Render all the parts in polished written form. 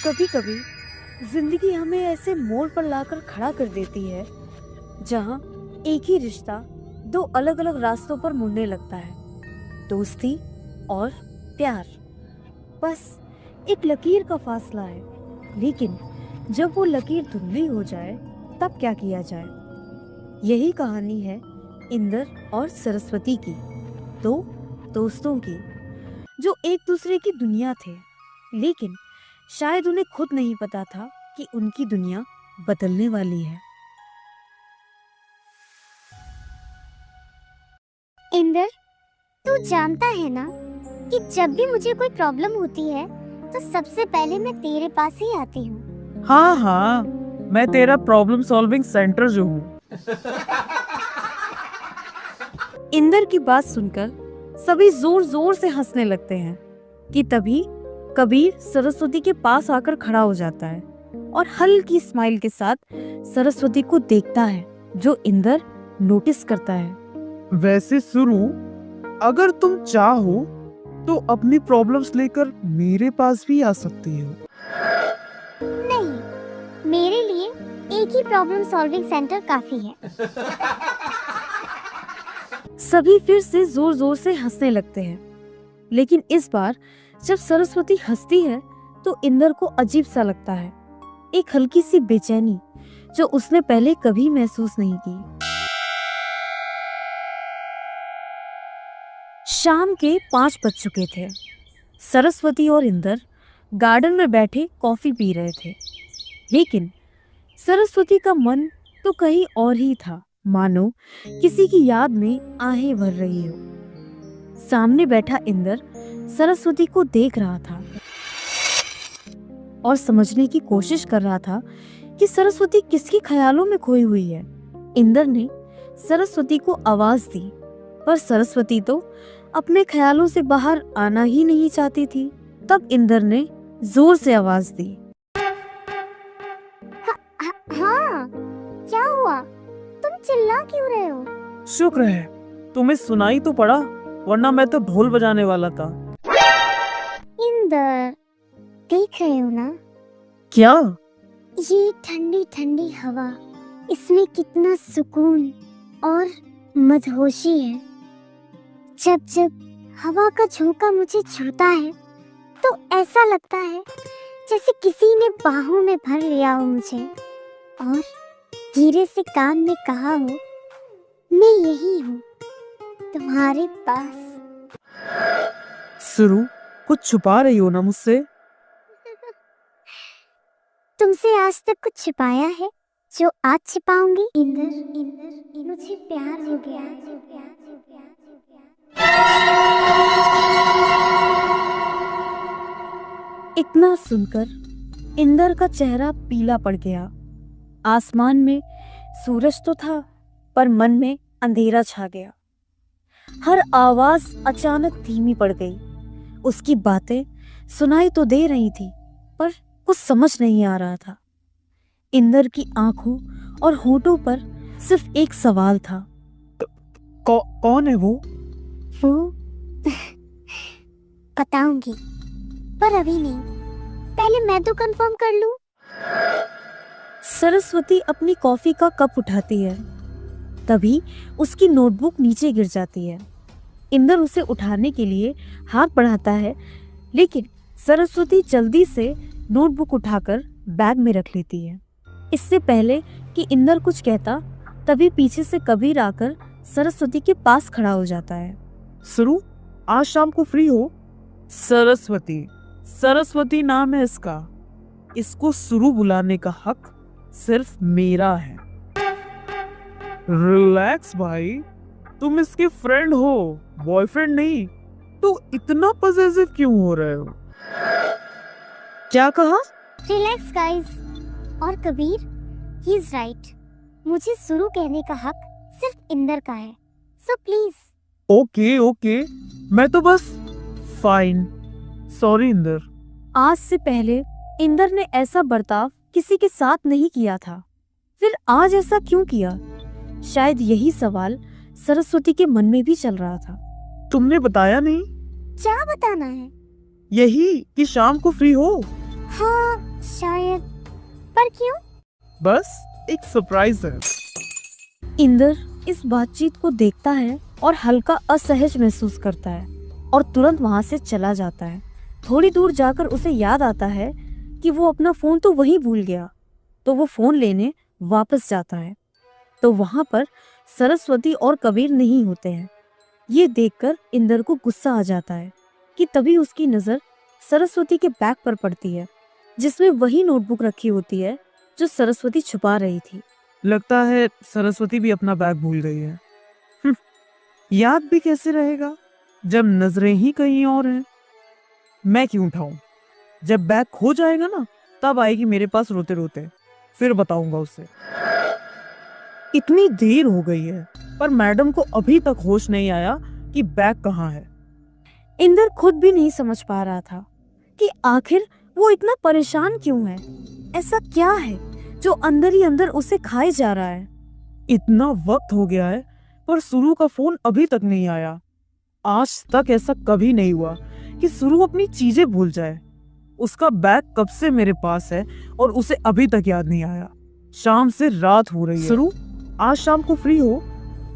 कभी कभी जिंदगी हमें ऐसे मोड़ पर लाकर खड़ा कर देती है जहां एक ही रिश्ता दो अलग अलग रास्तों पर मुड़ने लगता है। दोस्ती और प्यार बस एक लकीर का फासला है, लेकिन जब वो लकीर धुंधली हो जाए तब क्या किया जाए। यही कहानी है इंदर और सरस्वती की, दो दोस्तों की जो एक दूसरे की दुनिया थे, लेकिन शायद उन्हें खुद नहीं पता था कि उनकी दुनिया बदलने वाली है। इंदर, तू जानता है ना कि जब भी मुझे कोई प्रॉब्लम होती है तो सबसे पहले मैं तेरे पास ही आती हूँ। हाँ हाँ, मैं तेरा प्रॉब्लम सॉल्विंग सेंटर जो हूँ। इंदर की बात सुनकर सभी जोर जोर से हंसने लगते हैं कि तभी कबीर सरस्वती के पास आकर खड़ा हो जाता है और हल्की स्माइल के साथ सरस्वती को देखता है, जो इंदर नोटिस करता है। वैसे शुरू, अगर तुम चाहो तो अपनी प्रॉब्लम्स लेकर मेरे पास भी आ सकती हो। नहीं, मेरे लिए एक ही प्रॉब्लम सॉल्विंग सेंटर काफी है। सभी फिर से जोर जोर से हंसने लगते हैं, लेकिन इस बार जब सरस्वती हंसती है तो इंदर को अजीब सा लगता है, एक हल्की सी बेचैनी जो उसने पहले कभी महसूस नहीं की। शाम के 5 बज चुके थे। सरस्वती और इंदर गार्डन में बैठे कॉफी पी रहे थे, लेकिन सरस्वती का मन तो कहीं और ही था, मानो किसी की याद में आहें भर रही हो। सामने बैठा इंदर सरस्वती को देख रहा था और समझने की कोशिश कर रहा था कि सरस्वती किसके ख्यालों में खोई हुई है। इंदर ने सरस्वती को आवाज दी, पर सरस्वती तो अपने ख्यालों से बाहर आना ही नहीं चाहती थी। तब इंदर ने जोर से आवाज दी, हाँ, क्या हुआ? तुम चिल्ला क्यों रहे हो? शुक्र है तुम्हें सुनाई तो पड़ा, वरना मैं तो ढोल बजाने वाला था। इंदर, देख रहे हो ना क्या? ये ठंडी ठंडी हवा, इसमें कितना सुकून और मदहोशी है। जब जब हवा का झोंका मुझे छूता है तो ऐसा लगता है जैसे किसी ने बाहों में भर लिया हो मुझे और धीरे से कान में कहा हो, मैं यही हूँ तुम्हारे पास। शुरू, कुछ छुपा रही हो ना मुझसे? तुमसे आज तक कुछ छिपाया है जो आज छिपाऊंगी? इंदर, मुझे प्यार हो गया। इतना सुनकर इंदर का चेहरा पीला पड़ गया। आसमान में सूरज तो था, पर मन में अंधेरा छा गया। हर आवाज अचानक धीमी पड़ गई। उसकी बातें सुनाई तो दे रही थी, पर कुछ समझ नहीं आ रहा था। इंदर की आंखों और होठों पर सिर्फ एक सवाल था, कौन है वो? वो बताऊंगी, पर अभी नहीं, पहले मैं तो कंफर्म कर लूं। सरस्वती अपनी कॉफी का कप उठाती है, तभी उसकी नोटबुक नीचे गिर जाती है। इंदर उसे उठाने के लिए हाथ बढ़ाता है, लेकिन सरस्वती जल्दी से नोटबुक उठाकर बैग में रख लेती है। इससे पहले कि इंदर कुछ कहता, तभी पीछे से कबीर आकर सरस्वती के पास खड़ा हो जाता है। शुरू, आज शाम को फ्री हो? सरस्वती, सरस्वती नाम है इसका। इसको शुरू बुलाने का हक सिर्फ मेरा है। रिलैक्स भाई, तुम इसके फ्रेंड हो, बॉयफ्रेंड नहीं। तो इतना पजेसिव क्यों हो रहे हो? क्या कहा? Relax guys. और कबीर, ही इज राइट, मुझे शुरू कहने का हक सिर्फ इंदर का है, सो प्लीज। ओके ओके, मैं तो बस फाइन। सॉरी इंदर। आज से पहले इंदर ने ऐसा बर्ताव किसी के साथ नहीं किया था, फिर आज ऐसा क्यों किया? शायद यही सवाल सरस्वती के मन में भी चल रहा था। तुमने बताया नहीं? क्या बताना है? यही कि शाम को फ्री हो। हाँ, शायद। पर क्यों? बस एक सरप्राइज है। इंदर इस बातचीत को देखता है और हल्का असहज महसूस करता है और तुरंत वहां से चला जाता है। थोड़ी दूर जाकर उसे याद आता है कि वो अपना फोन तो वहीं भूल गया, तो वो फोन लेने वापस जाता है तो वहां पर सरस्वती और कबीर नहीं होते हैं। ये देखकर इंदर को गुस्सा आ जाता है कि तभी उसकी नजर सरस्वती के बैग पर पड़ती है जिसमें वही नोटबुक रखी होती है जो सरस्वती छुपा रही थी। लगता है सरस्वती भी अपना बैग भूल गई है। याद भी कैसे रहेगा जब नजरें ही कहीं और हैं। मैं क्यों उठाऊं? जब बैग खो जाएगा ना तब आएगी मेरे पास रोते रोते, फिर बताऊंगा उसे। इतनी देर हो गई है पर मैडम को अभी तक होश नहीं आया कि बैग कहाँ है। इंदर खुद भी नहीं समझ पा रहा था कि आखिर वो इतना परेशान क्यों है। ऐसा क्या है जो अंदर ही अंदर उसे खाए जा रहा है। इतना वक्त हो गया है पर सुरु का फोन अभी तक नहीं आया। आज तक ऐसा कभी नहीं हुआ कि सुरु अपनी चीजें भूल जाए। उसका बैग कब से मेरे पास है और उसे अभी तक याद नहीं आया। शाम से रात हो रही है। सुरु, आज शाम को फ्री हो?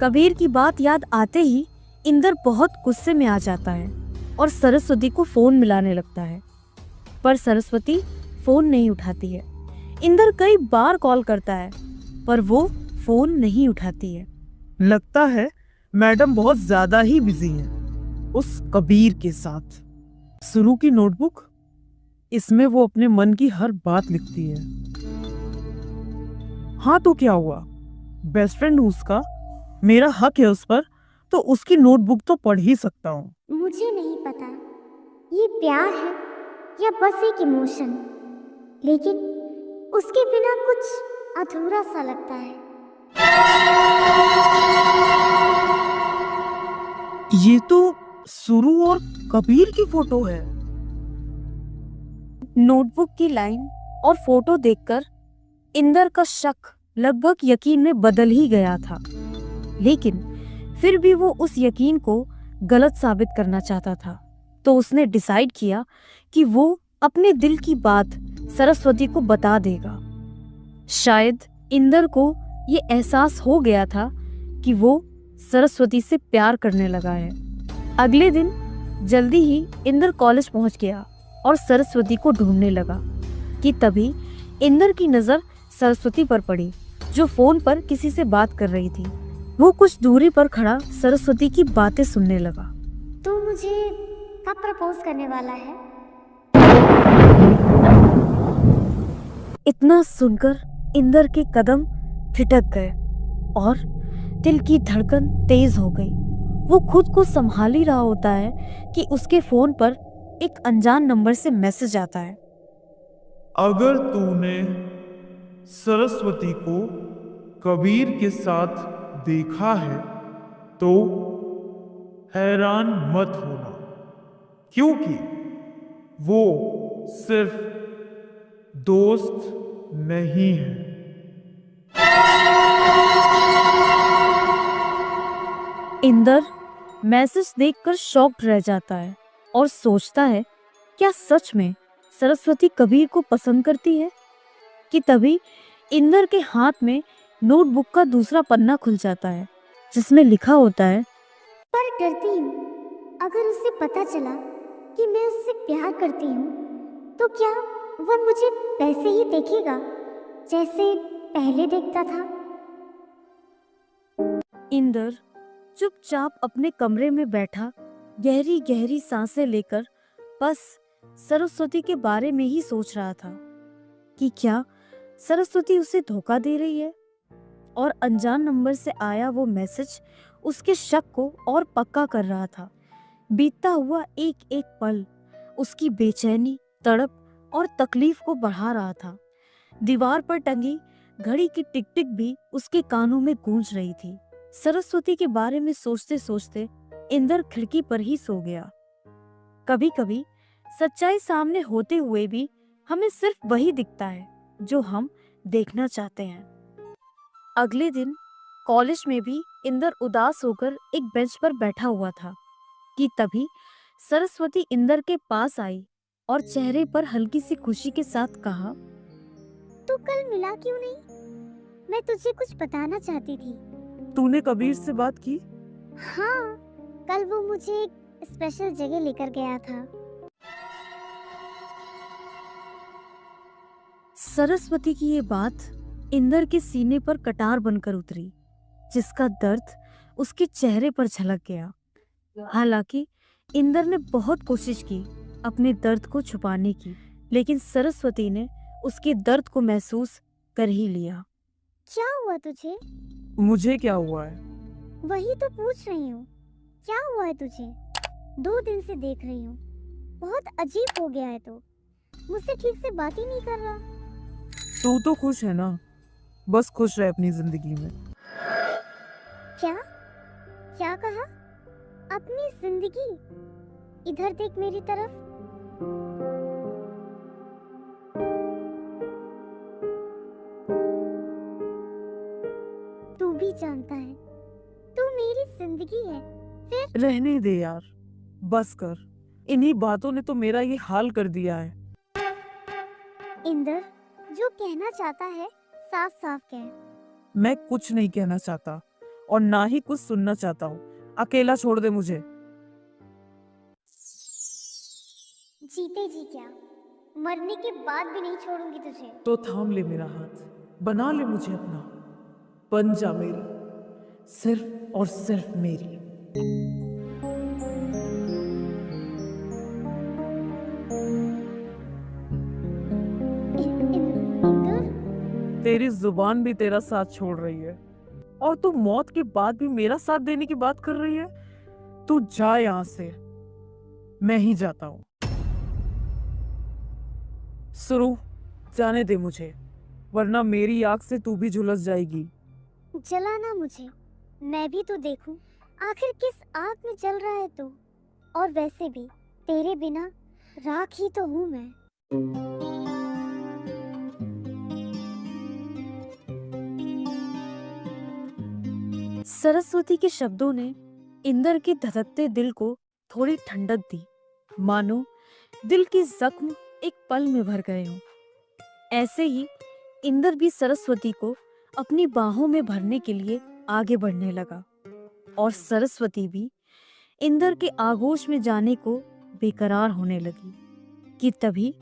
कबीर की बात याद आते ही इंदर बहुत गुस्से में आ जाता है और सरस्वती को फोन मिलाने लगता है, पर सरस्वती फोन नहीं उठाती है। इंदर कई बार कॉल करता है पर वो फोन नहीं उठाती है। लगता है मैडम बहुत ज्यादा ही बिजी है उस कबीर के साथ। सुरु की नोटबुक, इसमें वो अपने मन की हर बात लिखती है। हाँ तो क्या हुआ, बेस्ट फ्रेंड हूँ उसका, मेरा हक है उस पर, तो उसकी नोटबुक तो पढ़ ही सकता हूँ। मुझे नहीं पता ये प्यार है या बस एक इमोशन, लेकिन उसके बिना कुछ अधूरा सा लगता है। ये तो सुरु और कबीर की फोटो है। नोटबुक की लाइन और फोटो देखकर इंदर का शक लगभग यकीन में बदल ही गया था, लेकिन फिर भी वो उस यकीन को गलत साबित करना चाहता था। तो उसने डिसाइड किया कि वो अपने दिल की बात सरस्वती को बता देगा। शायद इंदर को ये एहसास हो गया था कि वो सरस्वती से प्यार करने लगा है। अगले दिन जल्दी ही इंदर कॉलेज पहुंच गया और सरस्वती को ढूंढने लगा कि तभी इंदर की नजर सरस्वती पर पड़ी जो फोन पर किसी से बात कर रही थी। वो कुछ दूरी पर खड़ा सरस्वती की बातें सुनने लगा। तू मुझे कब प्रपोज करने वाला है? इतना सुनकर इंदर के कदम ठिठक गए और दिल की धड़कन तेज हो गई। वो खुद को संभाल ही रहा होता है कि उसके फोन पर एक अनजान नंबर से मैसेज आता है। अगर तूने सरस्वती को कबीर के साथ देखा है तो हैरान मत होना, क्योंकि वो सिर्फ दोस्त नहीं है। इंदर मैसेज देखकर शॉक्ड रह जाता है और सोचता है क्या सच में सरस्वती कबीर को पसंद करती है। कि तभी इंदर के हाथ में नोटबुक का दूसरा पन्ना खुल जाता है जिसमें लिखा होता है, पर डरती हूँ अगर उसे पता चला कि मैं उससे प्यार करती हूँ तो क्या वह मुझे वैसे ही देखेगा जैसे पहले देखता था। इंदर चुपचाप अपने कमरे में बैठा गहरी गहरी सांसें लेकर बस सरस्वती के बारे में ही सोच रहा था कि क्या सरस्वती उसे धोखा दे रही है। और अनजान नंबर से आया वो मैसेज उसके शक को और पक्का कर रहा था। बीतता हुआ एक एक पल उसकी बेचैनी, तड़प और तकलीफ को बढ़ा रहा था। दीवार पर टंगी घड़ी की टिक टिक भी उसके कानों में गूंज रही थी। सरस्वती के बारे में सोचते सोचते इंदर खिड़की पर ही सो गया। कभी कभी सच्चाई सामने होते हुए भी हमें सिर्फ वही दिखता है जो हम देखना चाहते हैं। अगले दिन कॉलेज में भी इंदर उदास होकर एक बेंच पर बैठा हुआ था कि तभी सरस्वती इंदर के पास आई और चेहरे पर हल्की सी खुशी के साथ कहा, तू कल मिला क्यों नहीं? मैं तुझे कुछ बताना चाहती थी। तूने कबीर से बात की? हाँ, कल वो मुझे एक स्पेशल जगह लेकर गया था। सरस्वती की ये बात इंदर के सीने पर कटार बनकर उतरी, जिसका दर्द उसके चेहरे पर झलक गया। हालांकि इंदर ने बहुत कोशिश की अपने दर्द को छुपाने की, लेकिन सरस्वती ने उसके दर्द को महसूस कर ही लिया। क्या हुआ तुझे? मुझे क्या हुआ है? वही तो पूछ रही हूँ, क्या हुआ है तुझे? 2 दिन से देख रही हूँ, बहुत अजीब हो गया है तो। मुझसे ठीक से बात ही नहीं कर रहा। तू तो खुश है ना? बस खुश रह अपनी जिंदगी में। क्या? क्या कहा? अपनी जिंदगी? इधर देख मेरी तरफ। तू भी जानता है, तू मेरी जिंदगी है। फिर रहने दे यार, बस कर। इन्हीं बातों ने तो मेरा ये हाल कर दिया है। इंदर, जो कहना चाहता है साफ साफ कह। मैं कुछ नहीं कहना चाहता और ना ही कुछ सुनना चाहता हूँ। अकेला छोड़ दे मुझे। जीते जी क्या, मरने के बाद भी नहीं छोड़ूंगी तुझे। तो थाम ले मेरा हाथ, बना ले मुझे अपना, बन जा मेरी, सिर्फ और सिर्फ मेरी। इंदर, तेरी जुबान भी तेरा साथ छोड़ रही है और तू मौत के बाद भी मेरा साथ देने की बात कर रही है। तू जा यहाँ से, मैं ही जाता हूँ। शुरू जाने दे मुझे, वरना मेरी आग से तू भी झुलस जाएगी। जलाना मुझे, मैं भी तो देखूं आखिर किस आग में जल रहा है तू। और वैसे भी तेरे बिना राख ही तो हूँ मैं। सरस्वती के शब्दों ने इंदर के धधकते दिल को थोड़ी ठंडक दी, मानो दिल के जख्म एक पल में भर गए हों। ऐसे ही इंदर भी सरस्वती को अपनी बाहों में भरने के लिए आगे बढ़ने लगा और सरस्वती भी इंदर के आगोश में जाने को बेकरार होने लगी कि तभी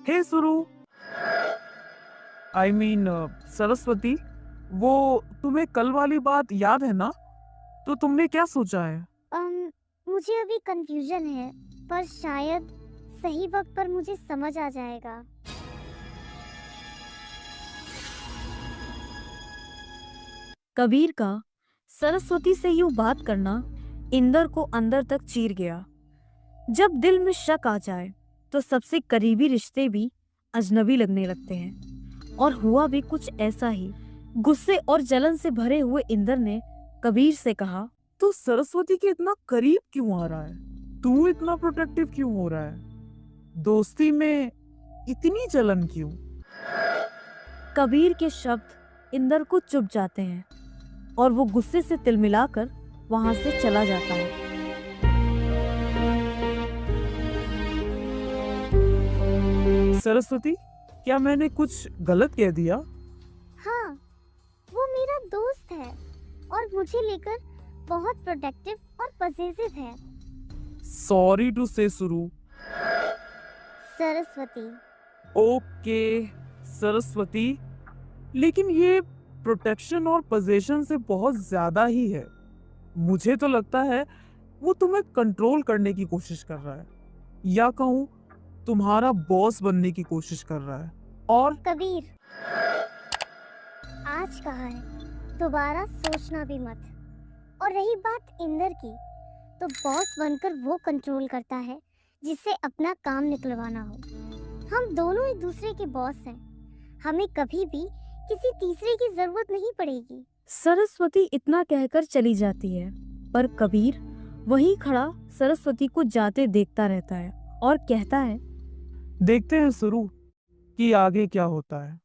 हे सुरु, आई मीन सरस्वती, वो तुम्हें कल वाली बात याद है ना? तो तुमने क्या सोचा है? मुझे अभी कंफ्यूजन है, पर शायद सही वक्त पर मुझे समझ आ जाएगा। कबीर का सरस्वती से यूं बात करना इंदर को अंदर तक चीर गया। जब दिल में शक आ जाए तो सबसे करीबी रिश्ते भी अजनबी लगने लगते हैं, और हुआ भी कुछ ऐसा ही। गुस्से और जलन से भरे हुए इंदर ने कबीर से कहा, तू सरस्वती के इतना करीब क्यों आ रहा है? तू इतना प्रोटेक्टिव क्यों हो रहा है? दोस्ती में इतनी जलन क्यों? कबीर के शब्द इंदर को चुभ जाते हैं और वो गुस्से से तिलमिलाकर वहां से चला जाता है। सरस्वती, क्या मैंने कुछ गलत कह दिया? हाँ, वो मेरा दोस्त है और मुझे लेकर बहुत प्रोटेक्टिव और पॉजिटिव है। सॉरी टू से शुरू। सरस्वती। ओके सरस्वती, लेकिन ये प्रोटेक्शन और पोजीशन से बहुत ज्यादा ही है। मुझे तो लगता है वो तुम्हें कंट्रोल करने की कोशिश कर रहा है, या कहूँ तुम्हारा बॉस बनने की कोशिश कर रहा है। और कबीर, आज कहा है, दोबारा सोचना भी मत। और रही बात इंदर की, तो बॉस बनकर वो कंट्रोल करता है जिससे अपना काम निकलवाना हो। हम दोनों एक दूसरे के बॉस हैं, हमें कभी भी किसी तीसरे की जरूरत नहीं पड़ेगी। सरस्वती इतना कहकर चली जाती है, पर कबीर वहीं खड़ा सरस्वती को जाते देखता रहता है और कहता है, देखते हैं शुरू कि आगे क्या होता है।